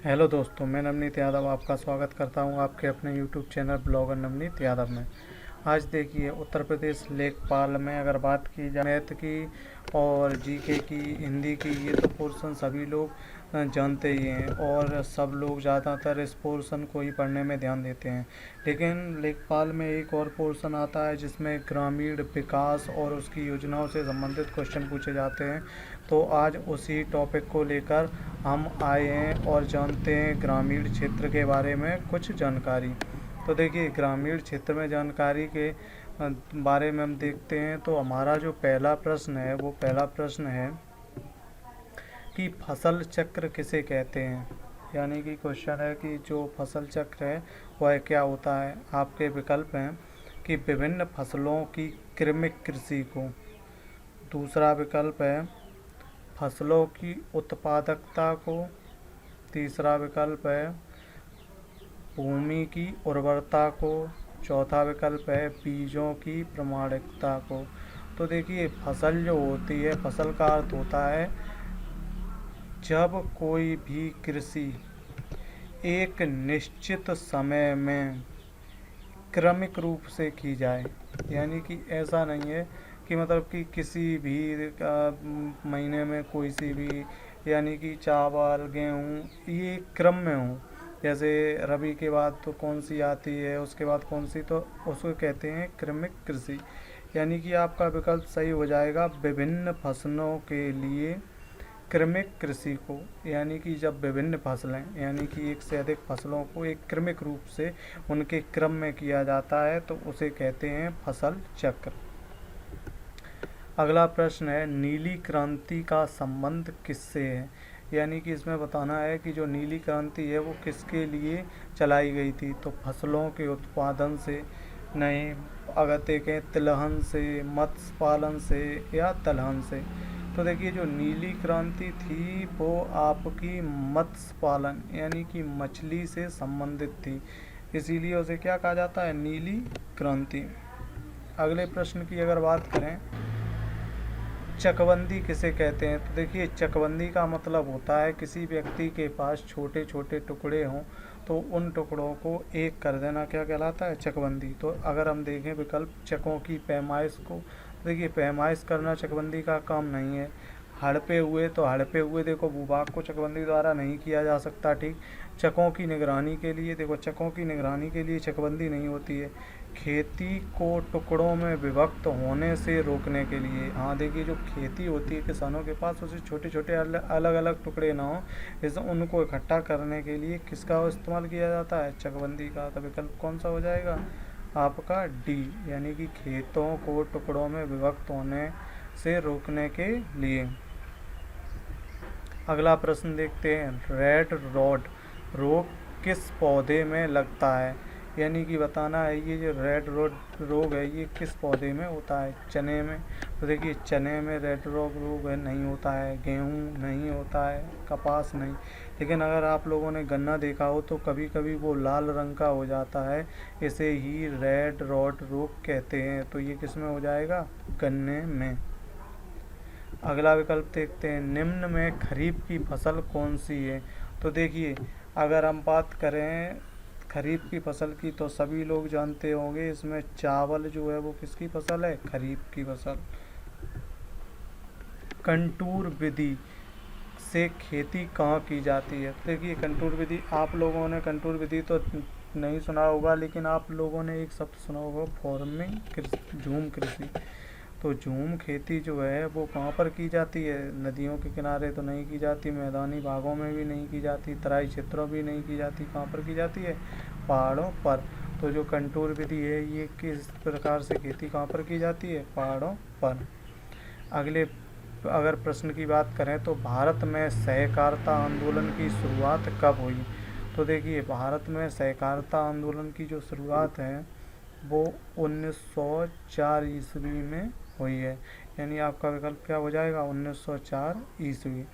Hello दोस्तों, मैं नवनीत यादव आपका स्वागत करता हूं आपके अपने YouTube channel blogger Navneet Yadav में। आज देखिए, उत्तर प्रदेश लेखपाल में अगर बात की जाए मैथ की और जीके की, हिंदी की, ये तो पोर्शन सभी लोग जानते ही हैं और सब लोग ज़्यादातर इस पोर्शन को ही पढ़ने में ध्यान देते हैं। लेकिन लेखपाल में एक और पोर्शन आता है जिसमें ग्रामीण विकास और उसकी योजनाओं से संबंधित क्वेश्चन पूछे जाते हैं। तो आज उसी टॉपिक को लेकर हम आए हैं और जानते हैं ग्रामीण क्षेत्र के बारे में कुछ जानकारी। तो देखिए, ग्रामीण क्षेत्र में जानकारी के बारे में हम देखते हैं। तो हमारा जो पहला प्रश्न है वो पहला प्रश्न है कि फसल चक्र किसे कहते हैं। यानी कि क्वेश्चन है कि जो फसल चक्र है वह क्या होता है। आपके विकल्प हैं कि विभिन्न फसलों की क्रमिक कृषि को। दूसरा विकल्प है फसलों की उत्पादकता को। तीसरा विकल्प है भूमि की उर्वरता को। चौथा विकल्प है बीजों की प्रामाणिकता को। तो देखिए, फसल जो होती है, फसल का अर्थ होता है जब कोई भी कृषि एक निश्चित समय में क्रमिक रूप से की जाए। यानी कि ऐसा नहीं है कि मतलब कि किसी भी महीने में कोई सी भी, यानी कि चावल गेहूँ ये क्रम में हो। जैसे रबी के बाद तो कौन सी आती है, उसके बाद कौन सी, तो उसको कहते हैं क्रमिक कृषि। यानी कि आपका विकल्प सही हो जाएगा विभिन्न फसलों के लिए क्रमिक कृषि को। यानी कि जब विभिन्न फसलें, यानी कि एक से अधिक फसलों को एक क्रमिक रूप से उनके क्रम में किया जाता है तो उसे कहते हैं फसल चक्र। अगला प्रश्न है नीली क्रांति का संबंध किससे है। यानी कि इसमें बताना है कि जो नीली क्रांति है वो किसके लिए चलाई गई थी। तो फसलों के उत्पादन से नहीं, अगर देखें तिलहन से, मत्स्य पालन से या दलहन से। तो देखिए, जो नीली क्रांति थी वो आपकी मत्स्य पालन यानी कि मछली से संबंधित थी, इसीलिए उसे क्या कहा जाता है, नीली क्रांति। अगले प्रश्न की अगर बात करें, चकबंदी किसे कहते हैं। तो देखिए, चकबंदी का मतलब होता है किसी व्यक्ति के पास छोटे छोटे टुकड़े हों तो उन टुकड़ों को एक कर देना क्या कहलाता है, चकबंदी। तो अगर हम देखें विकल्प चकों की पैमाइश को, देखिए पैमाइश करना चकबंदी का काम नहीं है। हड़पे हुए तो हड़पे हुए देखो भूभाग को चकबंदी द्वारा नहीं किया जा सकता, ठीक। चकों की निगरानी के लिए, देखो चकों की निगरानी के लिए चकबंदी नहीं होती है। खेती को टुकड़ों में विभक्त होने से रोकने के लिए, हाँ देखिए, जो खेती होती है किसानों के पास उसे छोटे छोटे अलग अलग टुकड़े ना हो, इस उनको इकट्ठा करने के लिए किसका इस्तेमाल किया जाता है, चकबंदी का। तो विकल्प कौन सा हो जाएगा आपका डी, यानी कि खेतों को टुकड़ों में विभक्त होने से रोकने के लिए। अगला प्रश्न देखते हैं रेड रोड रोग किस पौधे में लगता है। यानी कि बताना है ये जो रेड रोड रोग है ये किस पौधे में होता है, चने में। तो देखिए, चने में रेड रोग नहीं होता है, गेहूँ नहीं होता है, कपास नहीं। लेकिन अगर आप लोगों ने गन्ना देखा हो तो कभी कभी वो लाल रंग का हो जाता है, इसे ही रेड रोड रोग कहते हैं। तो ये किस में हो जाएगा, गन्ने में। अगला विकल्प देखते हैं निम्न में खरीफ की फसल कौन सी है। तो देखिए, अगर हम बात करें खरीफ की फसल की तो सभी लोग जानते होंगे, इसमें चावल जो है वो किसकी फसल है, खरीफ की फसल। कंटूर विधि से खेती कहाँ की जाती है। देखिए, कंटूर विधि, आप लोगों ने कंटूर विधि तो नहीं सुना होगा, लेकिन आप लोगों ने एक शब्द सुना होगा, फार्मिंग, झूम कृषि। तो झूम खेती जो है वो कहाँ पर की जाती है, नदियों के किनारे तो नहीं की जाती, मैदानी भागों में भी नहीं की जाती, तराई क्षेत्रों भी नहीं की जाती, कहाँ पर की जाती है, पहाड़ों पर। तो जो कंटूर विधि है ये किस प्रकार से खेती कहाँ पर की जाती है, पहाड़ों पर। अगले अगर प्रश्न की बात करें तो भारत में सहकारिता आंदोलन की शुरुआत कब हुई। तो देखिए, भारत में सहकारिता आंदोलन की जो शुरुआत है वो 1904 ईस्वी में हुई है। यानी आपका विकल्प क्या हो जाएगा, 1904 ईस्वी।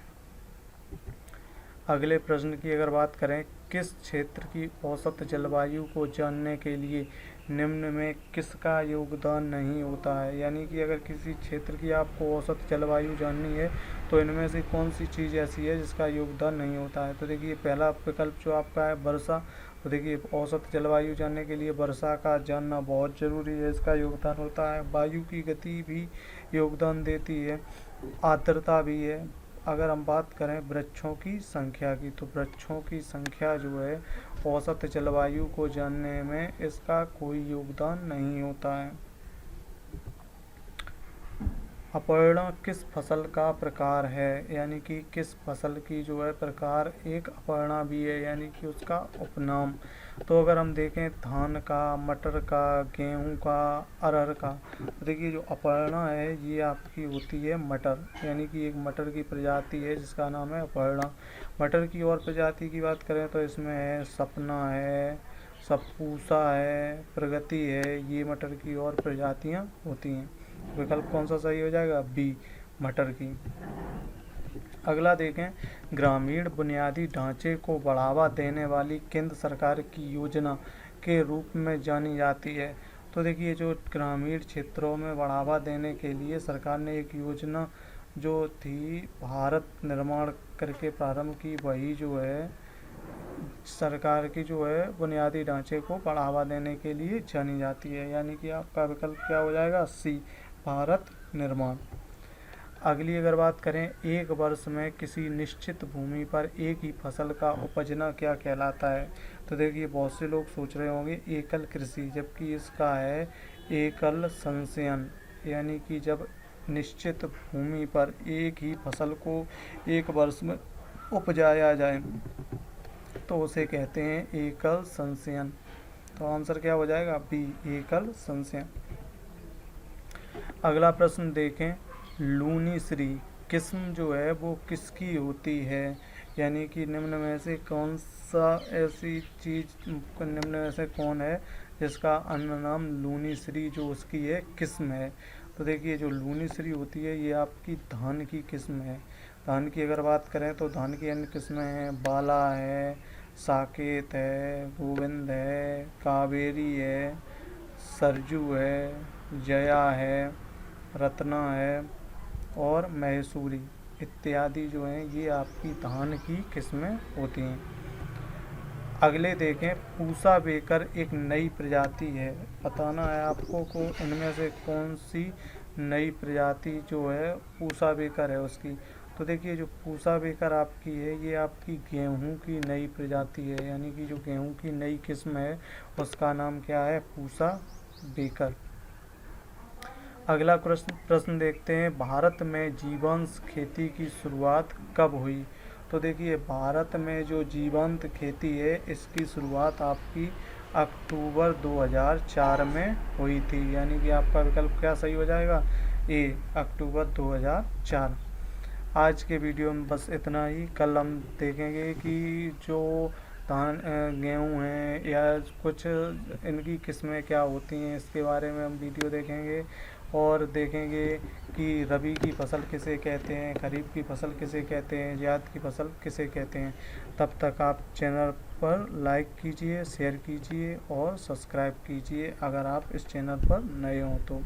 अगले प्रश्न की अगर बात करें, किस क्षेत्र की औसत जलवायु को जानने के लिए निम्न में किसका योगदान नहीं होता है? यानी कि अगर किसी क्षेत्र की आपको औसत जलवायु जाननी है तो इनमें से कौन सी चीज़ ऐसी है जिसका योगदान नहीं होता है? तो देखिए, पहला विकल्प जो आपका है वर्षा। तो देखिए, औसत जलवायु जानने के लिए वर्षा का जानना बहुत ज़रूरी है, इसका योगदान होता है। वायु की गति भी योगदान देती है, आर्द्रता भी है। अगर हम बात करें वृक्षों की संख्या की, तो वृक्षों की संख्या जो है औसत जलवायु को जानने में इसका कोई योगदान नहीं होता है। अपर्णा किस फसल का प्रकार है? यानी कि किस फसल की जो है प्रकार एक अपर्णा भी है, यानी कि उसका उपनाम। तो अगर हम देखें धान का, मटर का, गेहूं का, अरहर का, तो देखिए जो अपर्णा है ये आपकी होती है मटर, यानी कि एक मटर की प्रजाति है जिसका नाम है अपर्णा। मटर की और प्रजाति की बात करें तो इसमें है सपना है, सपूसा है, प्रगति है, ये मटर की और प्रजातियां होती हैं। विकल्प कौन सा सही हो जाएगा? बी, मटर की। अगला देखें, ग्रामीण बुनियादी ढांचे को बढ़ावा देने वाली केंद्र सरकार की योजना के रूप में जानी जाती है। तो देखिए, जो ग्रामीण क्षेत्रों में बढ़ावा देने के लिए सरकार ने एक योजना जो थी भारत निर्माण करके प्रारंभ की, वही जो है सरकार की जो है बुनियादी ढांचे को बढ़ावा देने के लिए जानी जाती है। यानी कि आपका विकल्प क्या हो जाएगा? सी, भारत निर्माण। अगली अगर बात करें, एक वर्ष में किसी निश्चित भूमि पर एक ही फसल का उपजना क्या कहलाता है? तो देखिए, बहुत से लोग सोच रहे होंगे एकल कृषि, जबकि इसका है एकल संचयन। यानी कि जब निश्चित भूमि पर एक ही फसल को एक वर्ष में उपजाया जाए तो उसे कहते हैं एकल संचयन। तो आंसर क्या हो जाएगा? बी, एकल संचयन। अगला प्रश्न देखें, लूनी श्री किस्म जो है वो किसकी होती है? यानी कि निम्न में से कौन सा ऐसी चीज, निम्न में से कौन है जिसका अन्य नाम लूनी श्री जो उसकी है किस्म है? तो देखिए, जो लूनी श्री होती है ये आपकी धान की किस्म है। धान की अगर बात करें तो धान की अन्य किस्में हैं, बाला है, साकेत है, गोविंद है, कावेरी है, सरजू है, जया है, रत्ना है और महेश्वरी इत्यादि जो हैं ये आपकी धान की किस्में होती हैं। अगले देखें, पूसा बेकर एक नई प्रजाति है। बताना है आपको को इनमें से कौन सी नई प्रजाति जो है पूसा बेकर है उसकी। तो देखिए, जो पूसा बेकर आपकी है ये आपकी गेहूं की नई प्रजाति है, यानी कि जो गेहूं की नई किस्म है उसका नाम क्या है? पूसा बेकर। अगला प्रश्न देखते हैं, भारत में जीवांश खेती की शुरुआत कब हुई? तो देखिए, भारत में जो जीवांत खेती है इसकी शुरुआत आपकी अक्टूबर 2004 में हुई थी। यानी कि आपका विकल्प क्या सही हो जाएगा? ए, अक्टूबर 2004। आज के वीडियो में बस इतना ही। कल हम देखेंगे कि जो धान गेहूँ हैं या कुछ इनकी किस्में क्या होती हैं, इसके बारे में हम वीडियो देखेंगे और देखेंगे कि रबी की फसल किसे कहते हैं, खरीफ की फसल किसे कहते हैं, जायद की फसल किसे कहते हैं। तब तक आप चैनल पर लाइक कीजिए, शेयर कीजिए और सब्सक्राइब कीजिए अगर आप इस चैनल पर नए हों तो।